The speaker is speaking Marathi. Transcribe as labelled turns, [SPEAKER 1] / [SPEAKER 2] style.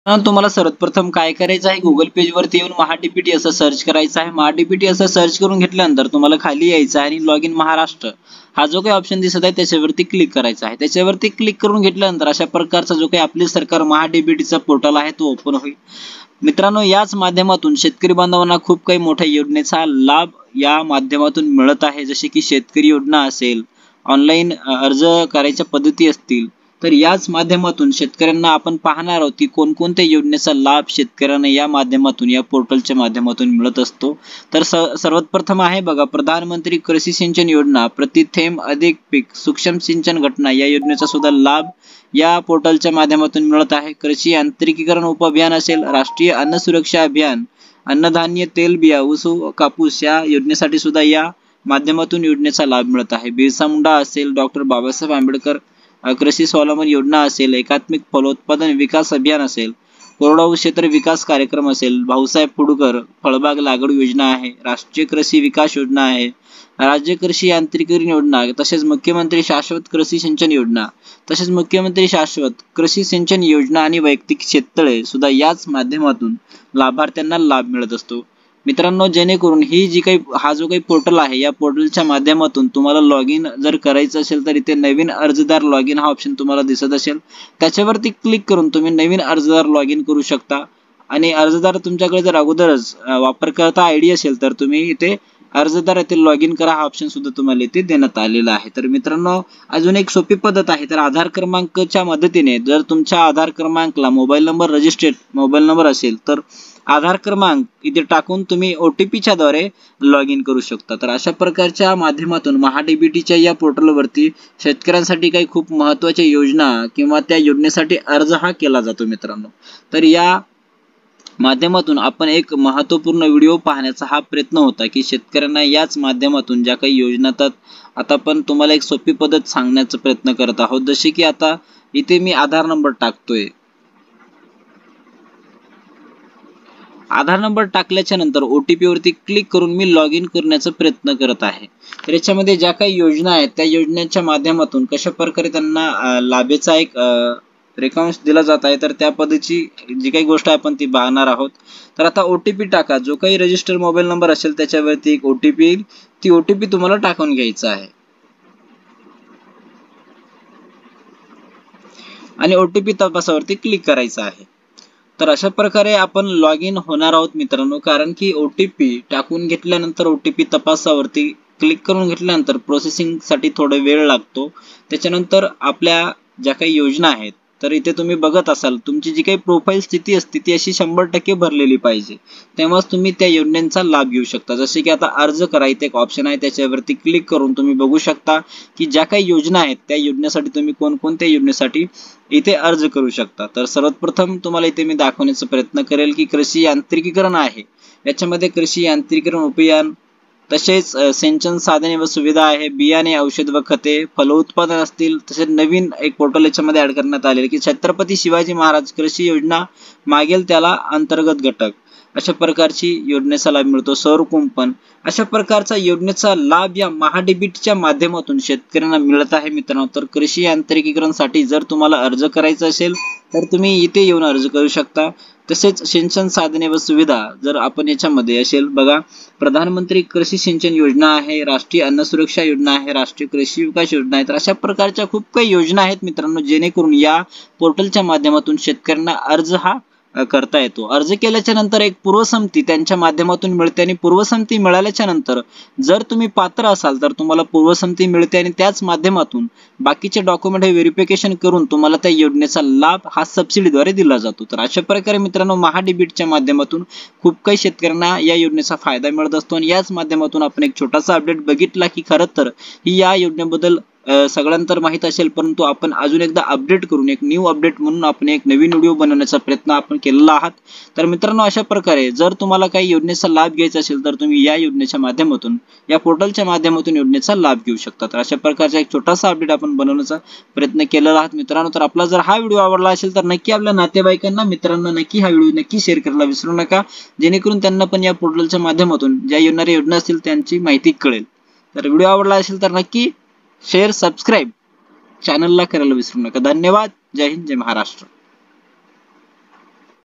[SPEAKER 1] तुम्हाला सर्वप्रथम काय करायचं आहे, गुगल पेज वरती येऊन महाडीबीटी असं सर्च करायचं आहे। महाडीबीटी असं सर्च करून घेतल्यानंतर तुम्हाला खाली यायचं आहे आणि लॉग इन महाराष्ट्र हा जो काही ऑप्शन दिसत आहे त्याच्यावरती क्लिक करायचा आहे। त्याच्यावरती क्लिक करून घेतल्यानंतर अशा प्रकारचा जो काही आपली सरकार महाडीबीटीचा पोर्टल आहे तो ओपन होईल। मित्रांनो, याच माध्यमातून शेतकरी बांधवांना खूप काही मोठ्या योजनेचा लाभ या माध्यमातून मिळत आहे, जसे की शेतकरी योजना असेल, ऑनलाईन अर्ज करायच्या पद्धती असतील, तर याच माध्यमातून शेतकऱ्यांना आपण पाहणार आहोत की कोणकोणत्या योजनेचा लाभ शेतकऱ्यांना या माध्यमातून, या पोर्टलच्या माध्यमातून मिळत असतो। तर सर्वात प्रथम आहे बघा, प्रधानमंत्री कृषी सिंचन योजना, प्रति थेंब अधिक पीक, सूक्ष्म सिंचन घटना या योजनेचा सुद्धा लाभ या पोर्टलच्या माध्यमातून मिळत आहे। कृषी यांत्रिकीकरण उपअभियान असेल, राष्ट्रीय अन्न सुरक्षा अभियान, अन्नधान्य, तेलबिया, ऊस, कापूस या योजनेसाठी सुद्धा या माध्यमातून योजनेचा लाभ मिळत आहे। बिरसा मुंडा असेल, डॉक्टर बाबासाहेब आंबेडकर कृषी स्वावलंबन योजना असेल, एकात्मिक फलोत्पादन विकास अभियान असेल, कोरडवाहू क्षेत्र विकास कार्यक्रम असेल, भाऊसाहेब फुडकर फळबाग लागवड योजना आहे, राष्ट्रीय कृषी विकास योजना आहे, राज्य कृषी यांत्रिकीकरण योजना, तसेच मुख्यमंत्री शाश्वत कृषी सिंचन योजना, तसेच मुख्यमंत्री शाश्वत कृषी सिंचन योजना आणि वैयक्तिक शेततळे सुद्धा याच माध्यमातून लाभार्थ्यांना लाभ मिळत असतो। मित्रांनो, जेणेकरून ही जी काही हा जो काही पोर्टल आहे या पोर्टलच्या माध्यमातून तुम्हाला लॉग इन जर करायचं असेल तर इथे नवीन अर्जदार लॉग इन हा ऑप्शन तुम्हाला दिसत असेल, त्याच्यावरती क्लिक करून तुम्ही नवीन अर्जदार लॉग इन करू शकता। आणि अर्जदार तुमच्याकडे जर अगोदरच वापरकर्ता आयडी असेल तर तुम्ही इथे अर्जदार येथे लॉग इन करा हा ऑप्शन सुद्धा तुम्हाला इथे देण्यात आलेला आहे। तर मित्रांनो, अजून एक सोपी पद्धत आहे, तर आधार क्रमांकच्या मदतीने जर तुमच्या आधार क्रमांकला mobile number registered mobile number असेल तर आधार क्रमांक इथे टाकून तुम्ही OTPच्या द्वारे लॉग इन करू शकता। तर अशा प्रकारच्या माध्यमातून महाडीबीटीच्या या पोर्टलवरती शेतकऱ्यांसाठी काही खूप महत्त्वाच्या योजना किंवा त्या योजनेसाठी अर्ज हा केला जातो मित्रांनो। तर या माध्यमातून आपण एक महत्त्वपूर्ण व्हिडिओ पाहण्याचा हा प्रयत्न होता की शेतकऱ्यांना याच माध्यमातून ज्या काही योजना आता पण तुम्हाला एक सोपी पद्धत सांगण्याचा प्रयत्न करत आहोत। जसे की आता इथे मी आधार नंबर टाकतोय, आधार नंबर टाकल्याच्या नंतर OTP वरती क्लिक करून मी लॉग इन करण्याचा प्रयत्न करत आहे। तर याच्यामध्ये ज्या काही योजना आहेत त्या योजनेच्या माध्यमातून कशा प्रकारे त्यांना लाभेचा एक रेखांश दिला जात आहे, तर त्या पद्धतीची जी काही गोष्ट आपण ती पाहणार आहोत। तर आता OTP टाका, जो काही रजिस्टर मोबाईल नंबर असेल त्याच्यावरती एक OTP येईल, ती OTP तुम्हाला टाकून घ्यायचा आहे आणि OTP तपासावरती क्लिक करायचा आहे। तर अशा प्रकारे आपण लॉग इन होणार आहोत मित्रांनो, कारण की OTP टाकून घेतल्यानंतर OTP तपासावरती क्लिक करून घेतल्यानंतर प्रोसेसिंग साठी थोडा वेळ लागतो। त्याच्यानंतर आपल्या ज्या काही योजना आहेत तर इथे तुम्ही बघत असाल तुमची जी काही प्रोफाईल स्थिती असते ती अशी 100% भरलेली पाहिजे, तेव्हाच तुम्ही त्या योजनेचा लाभ घेऊ शकता। जसे की आता अर्ज करा इथे एक ऑप्शन आहे, त्याच्यावरती क्लिक करून तुम्ही बघू शकता की ज्या काही योजना आहेत त्या योजनेसाठी तुम्ही कोणकोणत्या योजनेसाठी इथे अर्ज करू शकता। तर सर्वात प्रथम तुम्हाला इथे मी दाखवण्याचा प्रयत्न करेल की कृषी यांत्रिकीकरण आहे, याच्यामध्ये कृषी यांत्रिकीकरण उपयान, तसेच सिंचन साधने व सुविधा आहे, बियाणे, औषध व खते, फलोत्पादन असतील, तसेच नवीन एक पोर्टल याच्यामध्ये ऍड करण्यात आलेले की छत्रपती शिवाजी महाराज कृषी योजना मागेल त्याला अंतर्गत घटक, अशा प्रकारची योजनेचा लाभ मिळतो। सौर कुंपण, अशा प्रकारचा योजनेचा लाभ या महाडीबीटीच्या माध्यमातून शेतकऱ्यांना मिळत आहे मित्रांनो। तर कृषी यांत्रिकीकरणसाठी जर तुम्हाला अर्ज करायचा असेल तर तुम्ही इथे येऊन अर्ज करू शकता। तसेच सिंचन साधने व सुविधा जर आपण याच्यामध्ये असेल बघा, प्रधानमंत्री कृषी सिंचन योजना आहे, राष्ट्रीय अन्न सुरक्षा योजना आहे, राष्ट्रीय कृषी विकास योजना आहे, तर अशा प्रकारच्या खूप काही योजना आहेत मित्रांनो, जेणेकरून या पोर्टलच्या माध्यमातून शेतकऱ्यांना अर्ज हा करता येतो। अर्ज केल्याच्या नंतर एक पूर्वसंमती त्यांच्या माध्यमातून मिळते आणि पूर्वसंमती मिळाल्याच्या नंतर जर तुम्ही पात्र असाल तर तुम्हाला पूर्वसंमती मिळते आणि त्याच माध्यमातून बाकीचे डॉक्युमेंट हे व्हेरिफिकेशन करून तुम्हाला त्या योजनेचा लाभ हा सबसिडीद्वारे दिला जातो। तर अशा प्रकारे मित्रांनो महाडीबीटीच्या माध्यमातून खूप काही शेतकऱ्यांना या योजनेचा फायदा मिळत असतो आणि याच माध्यमातून आपण एक छोटासा अपडेट बघितला की खरं तर ही या योजनेबद्दल सगळ्यांना माहित असेल, परंतु आपण अजून एकदा अपडेट करून एक न्यू अपडेट म्हणून आपण एक नवीन व्हिडिओ बनवण्याचा प्रयत्न आपण केलेला आहात। तर मित्रांनो, अशा प्रकारे जर तुम्हाला काही योजनेचा लाभ घ्यायचा असेल तर तुम्ही या योजनेच्या माध्यमातून, या पोर्टलच्या माध्यमातून योजनेचा लाभ घेऊ शकता। तर अशा प्रकारचा एक छोटासा अपडेट आपण बनवण्याचा प्रयत्न केलेला आहात मित्रांनो। तर आपला जर हा व्हिडिओ आवडला असेल तर नक्की आपल्या नातेवाईकांना, मित्रांना नक्की हा व्हिडिओ नक्की शेअर करायला विसरू नका, जेणेकरून त्यांना पण या पोर्टलच्या माध्यमातून ज्या येणाऱ्या योजना असतील त्यांची माहिती कळेल। तर व्हिडिओ आवडला असेल तर नक्की शेअर, सबस्क्राईब चॅनलला करायला विसरू नका। धन्यवाद। जय हिंद, जय महाराष्ट्र।